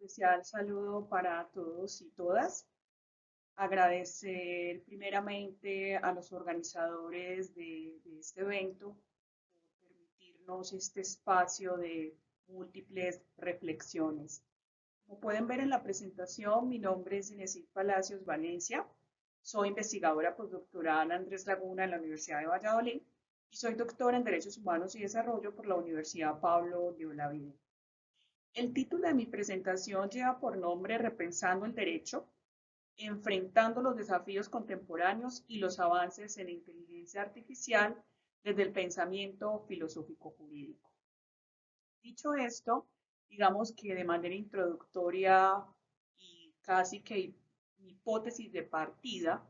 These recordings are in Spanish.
especial saludo para todos y todas. Agradecer primeramente a los organizadores de este evento por permitirnos este espacio de múltiples reflexiones. Como pueden ver en la presentación, mi nombre es Inesit Palacios Valencia. Soy investigadora postdoctoral Andrés Laguna en la Universidad de Valladolid y soy doctora en Derechos Humanos y Desarrollo por la Universidad Pablo de Olavide. El título de mi presentación lleva por nombre Repensando el Derecho, enfrentando los desafíos contemporáneos y los avances en inteligencia artificial desde el pensamiento filosófico jurídico. Dicho esto, digamos que de manera introductoria y casi que mi hipótesis de partida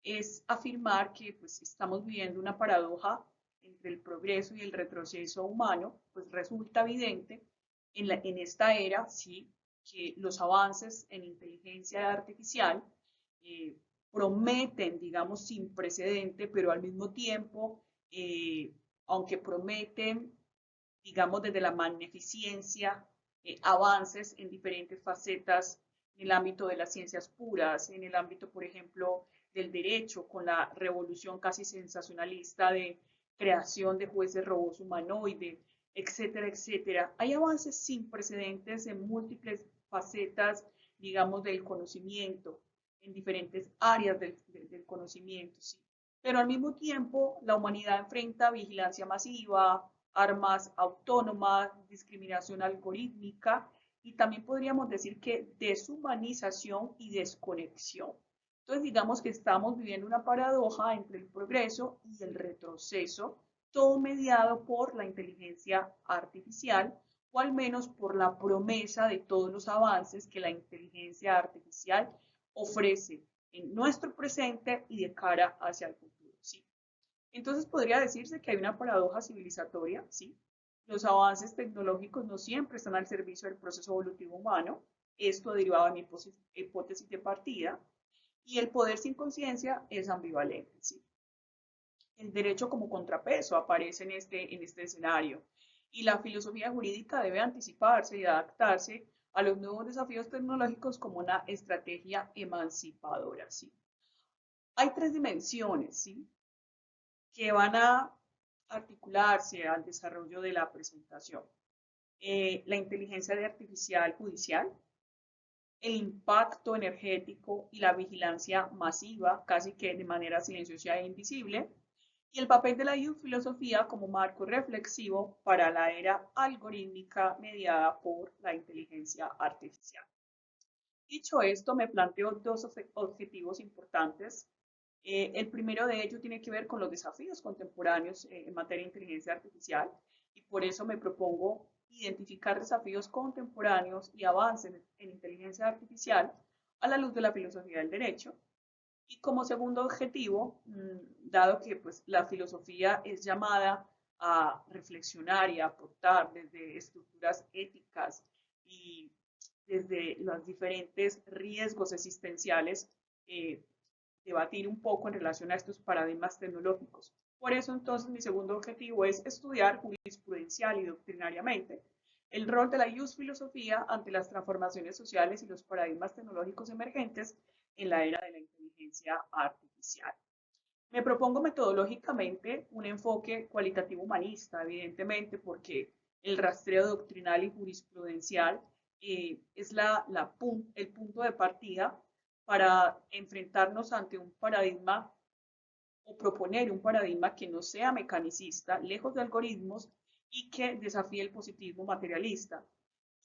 es afirmar que pues, estamos viviendo una paradoja entre el progreso y el retroceso humano, pues resulta evidente en esta era, sí, que los avances en inteligencia artificial eh, prometen, digamos, sin precedente, pero al mismo tiempo, aunque prometen, digamos, desde la magnificencia, avances en diferentes facetas en el ámbito de las ciencias puras, en el ámbito, por ejemplo, del derecho, con la revolución casi sensacionalista de creación de jueces robots humanoides, etcétera, etcétera. Hay avances sin precedentes en múltiples facetas, digamos, del conocimiento, en diferentes áreas del conocimiento, ¿sí? Pero al mismo tiempo, la humanidad enfrenta vigilancia masiva, armas autónomas, discriminación algorítmica y también podríamos decir que deshumanización y desconexión. Entonces digamos que estamos viviendo una paradoja entre el progreso y el retroceso, todo mediado por la inteligencia artificial o al menos por la promesa de todos los avances que la inteligencia artificial ofrece en nuestro presente y de cara hacia el futuro. ¿Sí? Entonces podría decirse que hay una paradoja civilizatoria, ¿sí? Los avances tecnológicos no siempre están al servicio del proceso evolutivo humano, esto derivado de mi hipótesis de partida, y el poder sin conciencia es ambivalente, ¿sí? El derecho como contrapeso aparece en este escenario, y la filosofía jurídica debe anticiparse y adaptarse a los nuevos desafíos tecnológicos como una estrategia emancipadora, ¿sí? Hay tres dimensiones, ¿sí? Que van a articularse al desarrollo de la presentación. La inteligencia artificial judicial, el impacto energético y la vigilancia masiva, casi que de manera silenciosa e invisible, y el papel de la filosofía como marco reflexivo para la era algorítmica mediada por la inteligencia artificial. Dicho esto, me planteo dos objetivos importantes. El primero de ellos tiene que ver con los desafíos contemporáneos en materia de inteligencia artificial y por eso me propongo identificar desafíos contemporáneos y avances en inteligencia artificial a la luz de la filosofía del derecho. Y como segundo objetivo, dado que pues, la filosofía es llamada a reflexionar y a aportar desde estructuras éticas y desde los diferentes riesgos existenciales, eh, debatir un poco en relación a estos paradigmas tecnológicos. Por eso entonces mi segundo objetivo es estudiar jurisprudencial y doctrinariamente el rol de la filosofía ante las transformaciones sociales y los paradigmas tecnológicos emergentes en la era de la inteligencia artificial. Me propongo metodológicamente un enfoque cualitativo humanista, evidentemente, porque el rastreo doctrinal y jurisprudencial es el punto de partida para enfrentarnos ante un paradigma o proponer un paradigma que no sea mecanicista, lejos de algoritmos y que desafíe el positivismo materialista.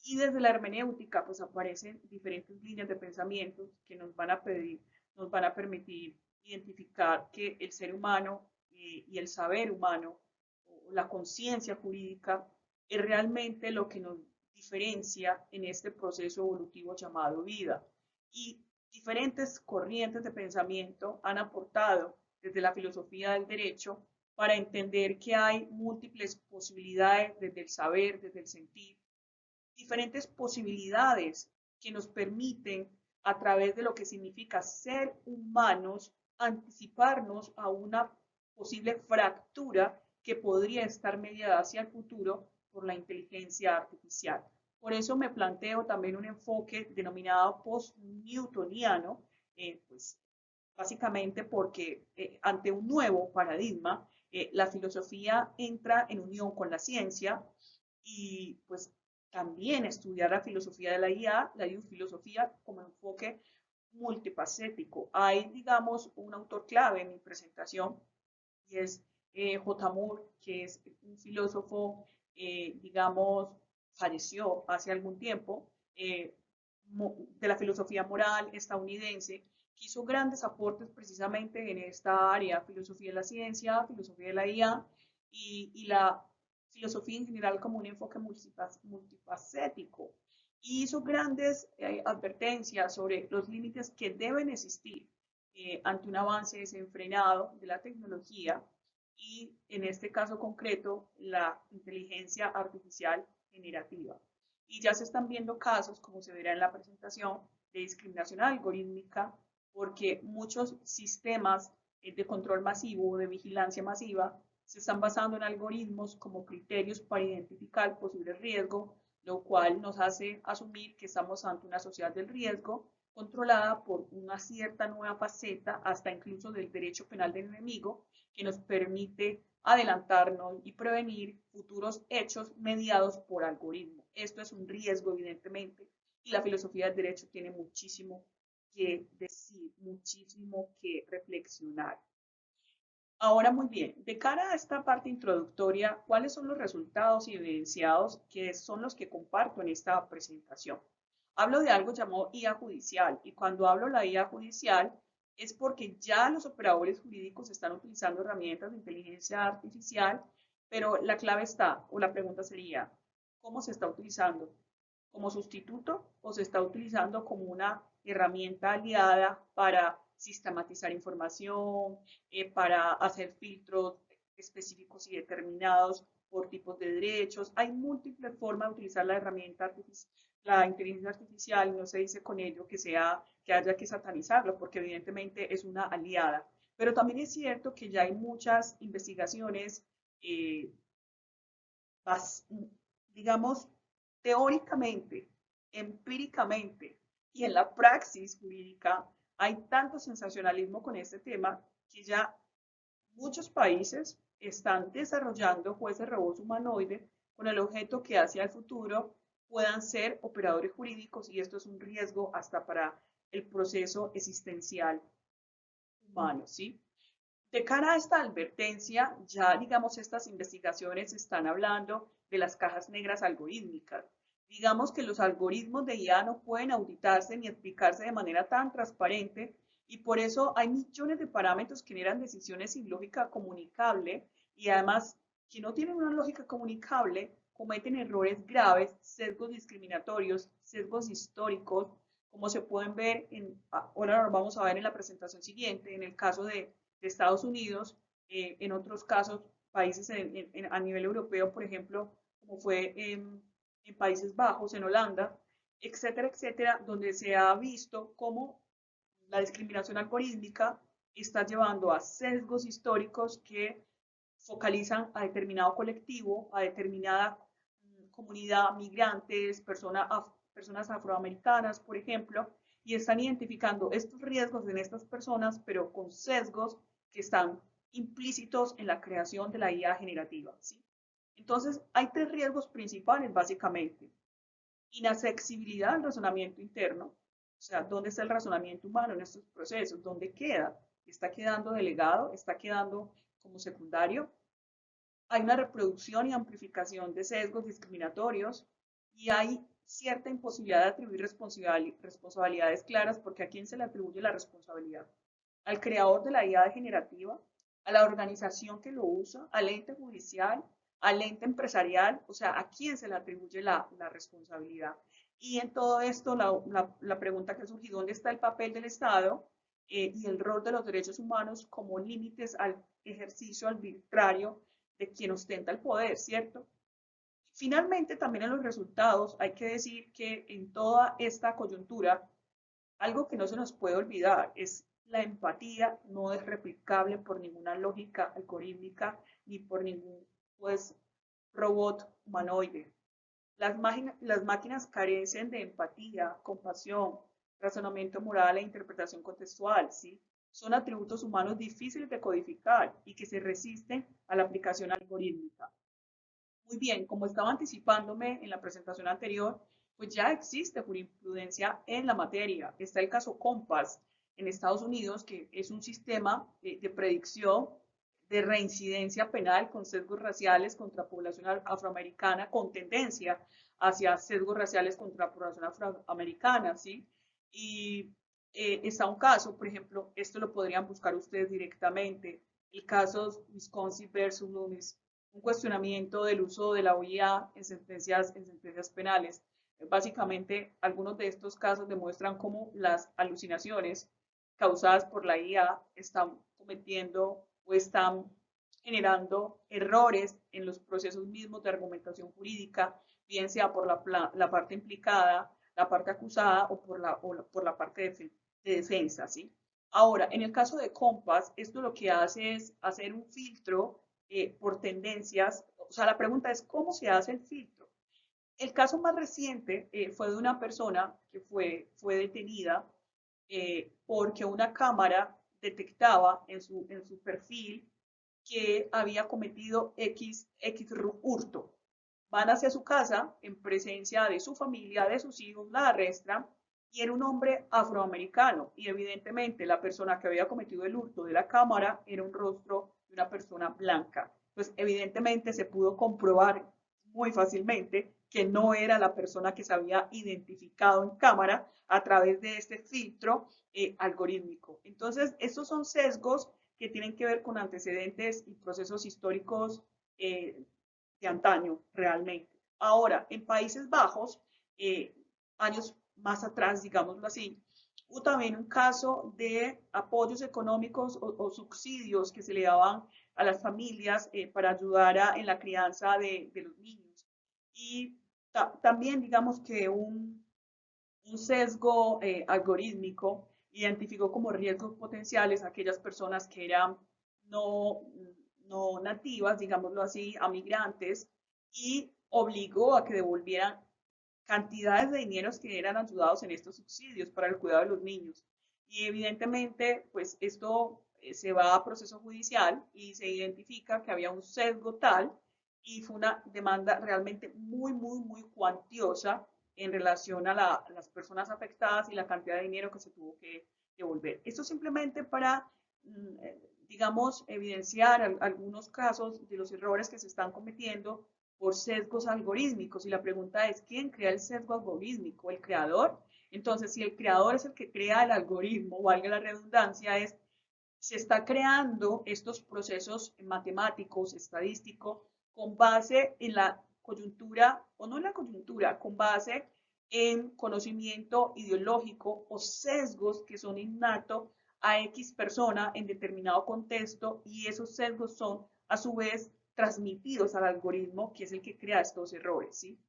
Y desde la hermenéutica pues aparecen diferentes líneas de pensamiento que nos van a permitir identificar que el ser humano y el saber humano o la conciencia jurídica es realmente lo que nos diferencia en este proceso evolutivo llamado vida. Y diferentes corrientes de pensamiento han aportado desde la filosofía del derecho para entender que hay múltiples posibilidades desde el saber, desde el sentir, diferentes posibilidades que nos permiten, a través de lo que significa ser humanos, anticiparnos a una posible fractura que podría estar mediada hacia el futuro por la inteligencia artificial. Por eso me planteo también un enfoque denominado post-newtoniano, pues básicamente porque ante un nuevo paradigma, la filosofía entra en unión con la ciencia y pues también estudiar la filosofía de la IA, la filosofía como enfoque multifacético. Hay, digamos, un autor clave en mi presentación y es J. Moore, que es un filósofo, digamos, falleció hace algún tiempo, de la filosofía moral estadounidense, que hizo grandes aportes precisamente en esta área, filosofía de la ciencia, filosofía de la IA y la filosofía en general como un enfoque multifacético. Y hizo grandes advertencias sobre los límites que deben existir ante un avance desenfrenado de la tecnología y, en este caso concreto, la inteligencia artificial generativa. Y ya se están viendo casos, como se verá en la presentación, de discriminación algorítmica, porque muchos sistemas de control masivo o de vigilancia masiva se están basando en algoritmos como criterios para identificar posibles riesgos, lo cual nos hace asumir que estamos ante una sociedad del riesgo controlada por una cierta nueva faceta, hasta incluso del derecho penal del enemigo, que nos permite adelantarnos y prevenir futuros hechos mediados por algoritmos. Esto es un riesgo, evidentemente, y la filosofía del derecho tiene muchísimo que decir, muchísimo que reflexionar. Ahora, muy bien, de cara a esta parte introductoria, ¿cuáles son los resultados evidenciados que son los que comparto en esta presentación? Hablo de algo llamado IA judicial y cuando hablo de la IA judicial es porque ya los operadores jurídicos están utilizando herramientas de inteligencia artificial, pero la clave está, o la pregunta sería, ¿cómo se está utilizando? ¿Como sustituto o se está utilizando como una herramienta aliada para sistematizar información, para hacer filtros específicos y determinados por tipos de derechos? Hay múltiples formas de utilizar la herramienta artificial, la inteligencia artificial, no se dice con ello que haya que satanizarlo, porque evidentemente es una aliada. Pero también es cierto que ya hay muchas investigaciones, eh, digamos, teóricamente, empíricamente y en la praxis jurídica, hay tanto sensacionalismo con este tema que ya muchos países están desarrollando jueces robots humanoides con el objeto que hacia el futuro puedan ser operadores jurídicos y esto es un riesgo hasta para el proceso existencial humano, ¿sí? De cara a esta advertencia, ya digamos estas investigaciones están hablando de las cajas negras algorítmicas. Digamos que los algoritmos de IA no pueden auditarse ni explicarse de manera tan transparente y por eso hay millones de parámetros que generan decisiones sin lógica comunicable y además que no tienen una lógica comunicable cometen errores graves, sesgos discriminatorios, sesgos históricos, como se pueden ver ahora lo vamos a ver en la presentación siguiente, en el caso de Estados Unidos, en otros casos, países a nivel europeo, por ejemplo, como fue en Países Bajos, en Holanda, etcétera, etcétera, donde se ha visto cómo la discriminación algorítmica está llevando a sesgos históricos que focalizan a determinado colectivo, a determinada comunidad, migrantes, personas afroamericanas, por ejemplo, y están identificando estos riesgos en estas personas, pero con sesgos que están implícitos en la creación de la IA generativa, ¿sí? Entonces, hay tres riesgos principales, básicamente. Inaccesibilidad al razonamiento interno, o sea, ¿dónde está el razonamiento humano en estos procesos? ¿Dónde queda? ¿Está quedando delegado? ¿Está quedando como secundario? Hay una reproducción y amplificación de sesgos discriminatorios y hay cierta imposibilidad de atribuir responsabilidades claras porque ¿a quién se le atribuye la responsabilidad? Al creador de la IA generativa, a la organización que lo usa, al ente judicial, al ente empresarial, o sea, ¿a quién se le atribuye la responsabilidad? Y en todo esto, la pregunta que surge, ¿dónde está el papel del Estado y el rol de los derechos humanos como límites al ejercicio arbitrario de quien ostenta el poder, ¿cierto? Finalmente, también en los resultados hay que decir que en toda esta coyuntura, algo que no se nos puede olvidar es la empatía no es replicable por ninguna lógica algorítmica ni por ningún pues, robot humanoide. Las máquinas carecen de empatía, compasión, razonamiento moral e interpretación contextual, ¿sí? Son atributos humanos difíciles de codificar y que se resisten a la aplicación algorítmica. Muy bien, como estaba anticipándome en la presentación anterior, pues ya existe jurisprudencia en la materia. Está el caso Compass en Estados Unidos, que es un sistema de predicción de reincidencia penal con sesgos raciales contra población afroamericana, con tendencia hacia sesgos raciales contra población afroamericana, ¿sí? Y está un caso, por ejemplo, esto lo podrían buscar ustedes directamente, el caso Wisconsin versus Loomis, un cuestionamiento del uso de la OIA en sentencias penales. Básicamente, algunos de estos casos demuestran cómo las alucinaciones causadas por la IA están cometiendo o están generando errores en los procesos mismos de argumentación jurídica, bien sea por la parte implicada, la parte acusada por la parte de defensa, ¿sí? Ahora, en el caso de Compass, esto lo que hace es hacer un filtro por tendencias. O sea, la pregunta es, ¿cómo se hace el filtro? El caso más reciente fue de una persona que fue detenida porque una cámara detectaba en su perfil que había cometido X hurto. Van hacia su casa en presencia de su familia, de sus hijos, la arrestan y era un hombre afroamericano y evidentemente la persona que había cometido el hurto de la cámara era un rostro de una persona blanca. Pues evidentemente se pudo comprobar muy fácilmente que no era la persona que se había identificado en cámara a través de este filtro algorítmico. Entonces, estos son sesgos que tienen que ver con antecedentes y procesos históricos de antaño, realmente. Ahora, en Países Bajos, años más atrás, digámoslo así, hubo también un caso de apoyos económicos o subsidios que se le daban a las familias para ayudar en la crianza de los niños. Y también, digamos que un sesgo algorítmico identificó como riesgos potenciales a aquellas personas que eran no, no nativas, digámoslo así, a migrantes, y obligó a que devolvieran cantidades de dineros que eran ayudados en estos subsidios para el cuidado de los niños. Y evidentemente, pues esto se va a proceso judicial y se identifica que había un sesgo tal y fue una demanda realmente muy cuantiosa en relación a las personas afectadas y la cantidad de dinero que se tuvo que devolver. Esto simplemente para, digamos, evidenciar algunos casos de los errores que se están cometiendo por sesgos algorítmicos. Y la pregunta es, ¿quién crea el sesgo algorítmico? ¿El creador? Entonces, si el creador es el que crea el algoritmo, valga la redundancia, se está creando estos procesos matemáticos, estadísticos, con base en la coyuntura, o no en la coyuntura, con base en conocimiento ideológico o sesgos que son innatos a X persona en determinado contexto y esos sesgos son a su vez transmitidos al algoritmo que es el que crea estos errores, ¿sí?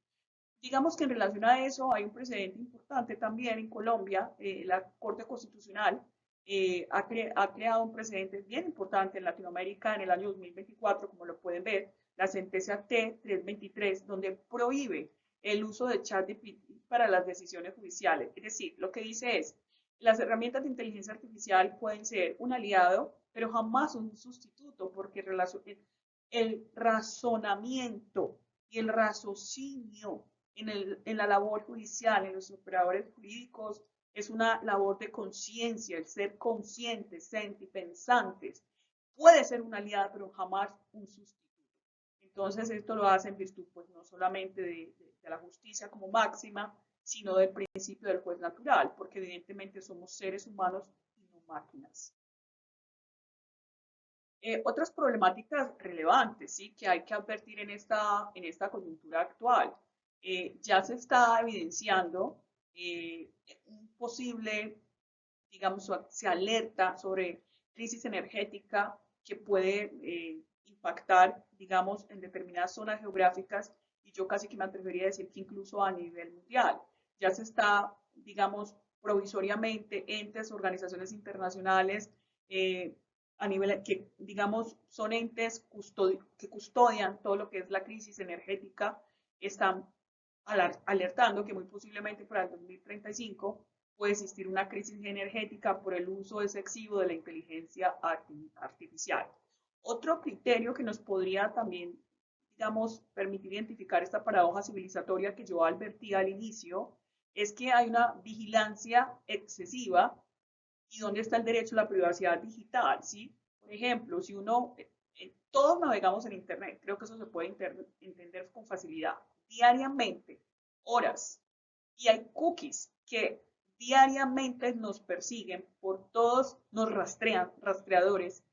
Digamos que en relación a eso hay un precedente importante también en Colombia. La Corte Constitucional ha creado un precedente bien importante en Latinoamérica en el año 2024, como lo pueden ver, la sentencia T-323, donde prohíbe el uso de ChatGPT para las decisiones judiciales. Es decir, lo que dice es, las herramientas de inteligencia artificial pueden ser un aliado, pero jamás un sustituto, porque el razonamiento y el raciocinio en la labor judicial, en los operadores jurídicos, es una labor de conciencia, el ser conscientes, pensantes. Puede ser una aliada, pero jamás un sustituto. Entonces, esto lo hace en virtud, pues, no solamente de la justicia como máxima, sino del principio del juez natural, porque evidentemente somos seres humanos y no máquinas. Otras problemáticas relevantes, ¿sí? Que hay que advertir en esta coyuntura actual. Ya se está evidenciando un posible, digamos, se alerta sobre crisis energética que puede impactar, digamos, en determinadas zonas geográficas y yo casi que me atrevería a decir que incluso a nivel mundial. Ya se está, digamos, provisoriamente entes, organizaciones internacionales a nivel que, digamos, son entes que custodian todo lo que es la crisis energética, están alertando que muy posiblemente para el 2035 puede existir una crisis energética por el uso excesivo de la inteligencia artificial. Otro criterio que nos podría también, digamos, permitir identificar esta paradoja civilizatoria que yo advertí al inicio es que hay una vigilancia excesiva y dónde está el derecho a la privacidad digital, ¿sí? Por ejemplo, si uno, todos navegamos en Internet, creo que eso se puede entender con facilidad, diariamente, horas, y hay cookies que diariamente nos persiguen por todos, nos rastrean, rastreadores,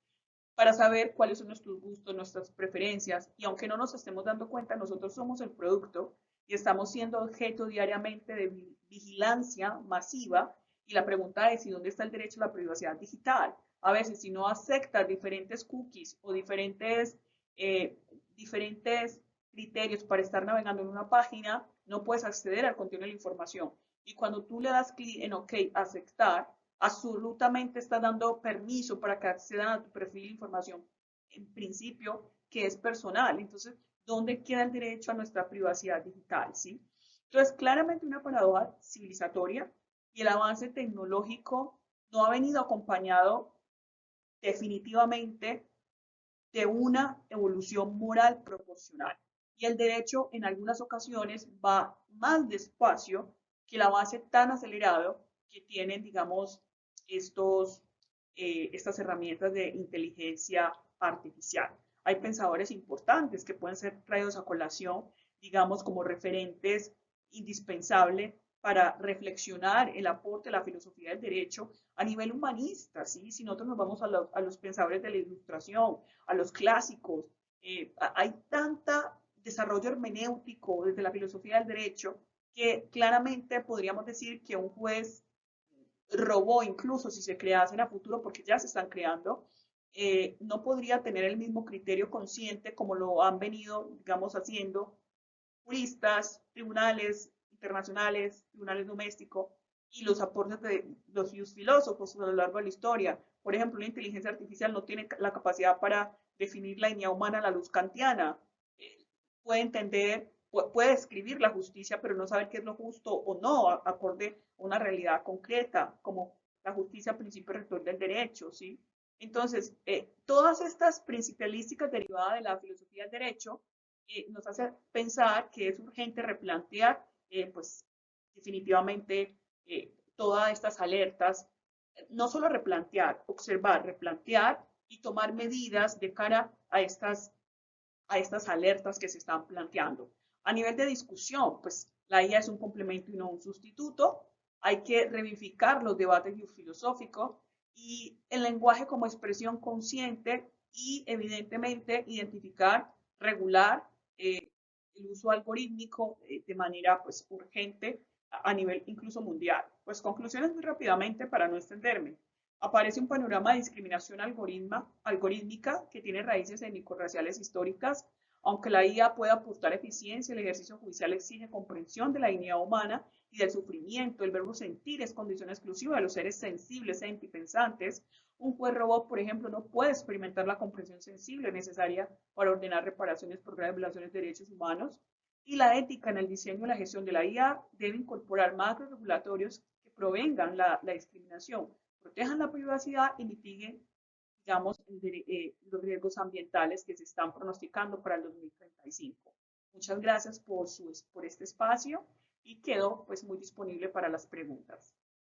para saber cuáles son nuestros gustos, nuestras preferencias, y aunque no nos estemos dando cuenta, nosotros somos el producto y estamos siendo objeto diariamente de vigilancia masiva, y la pregunta es, ¿y dónde está el derecho a la privacidad digital? A veces, si no aceptas diferentes cookies o eh, diferentes criterios para estar navegando en una página, no puedes acceder al contenido de la información. Y cuando tú le das clic en OK, aceptar, absolutamente está dando permiso para que accedan a tu perfil de información, en principio, que es personal. Entonces, ¿dónde queda el derecho a nuestra privacidad digital? ¿Sí? Entonces, claramente una paradoja civilizatoria, y el avance tecnológico no ha venido acompañado definitivamente de una evolución moral proporcional. Y el derecho en algunas ocasiones va más despacio que el avance tan acelerado que tienen, digamos, estas herramientas de inteligencia artificial. Hay pensadores importantes que pueden ser traídos a colación, digamos, como referentes indispensables para reflexionar el aporte de la filosofía del derecho a nivel humanista, ¿sí? Si nosotros nos vamos a los pensadores de la Ilustración, a los clásicos, hay tanta desarrollo hermenéutico desde la filosofía del derecho que claramente podríamos decir que un juez robó, incluso si se creasen a futuro, porque ya se están creando, no podría tener el mismo criterio consciente como lo han venido, digamos, haciendo juristas, tribunales internacionales, tribunales domésticos y los aportes de los filósofos a lo largo de la historia. Por ejemplo, la inteligencia artificial no tiene la capacidad para definir la dignidad humana a la luz kantiana. Puede entender, puede escribir la justicia, pero no saber qué es lo justo o no, acorde a una realidad concreta, como la justicia, principio rector del derecho, ¿sí? Entonces, todas estas principialísticas derivadas de la filosofía del derecho nos hace pensar que es urgente replantear, pues, definitivamente todas estas alertas, no solo replantear, observar, replantear y tomar medidas de cara a estas alertas que se están planteando. A nivel de discusión, pues la IA es un complemento y no un sustituto. Hay que revivificar los debates filosóficos y el lenguaje como expresión consciente y evidentemente identificar, regular el uso algorítmico de manera pues urgente a nivel incluso mundial. Pues conclusiones muy rápidamente para no extenderme. Aparece un panorama de discriminación algorítmica que tiene raíces étnico-raciales históricas. Aunque la IA pueda aportar eficiencia, el ejercicio judicial exige comprensión de la dignidad humana y del sufrimiento. El verbo sentir es condición exclusiva de los seres sensibles e pensantes. Un juez robot, por ejemplo, no puede experimentar la comprensión sensible necesaria para ordenar reparaciones por graves violaciones de derechos humanos. Y la ética en el diseño y la gestión de la IA debe incorporar marcos regulatorios que provengan la discriminación, protejan la privacidad y mitiguen, digamos, los riesgos ambientales que se están pronosticando para el 2035. Muchas gracias por este espacio y quedo pues muy disponible para las preguntas.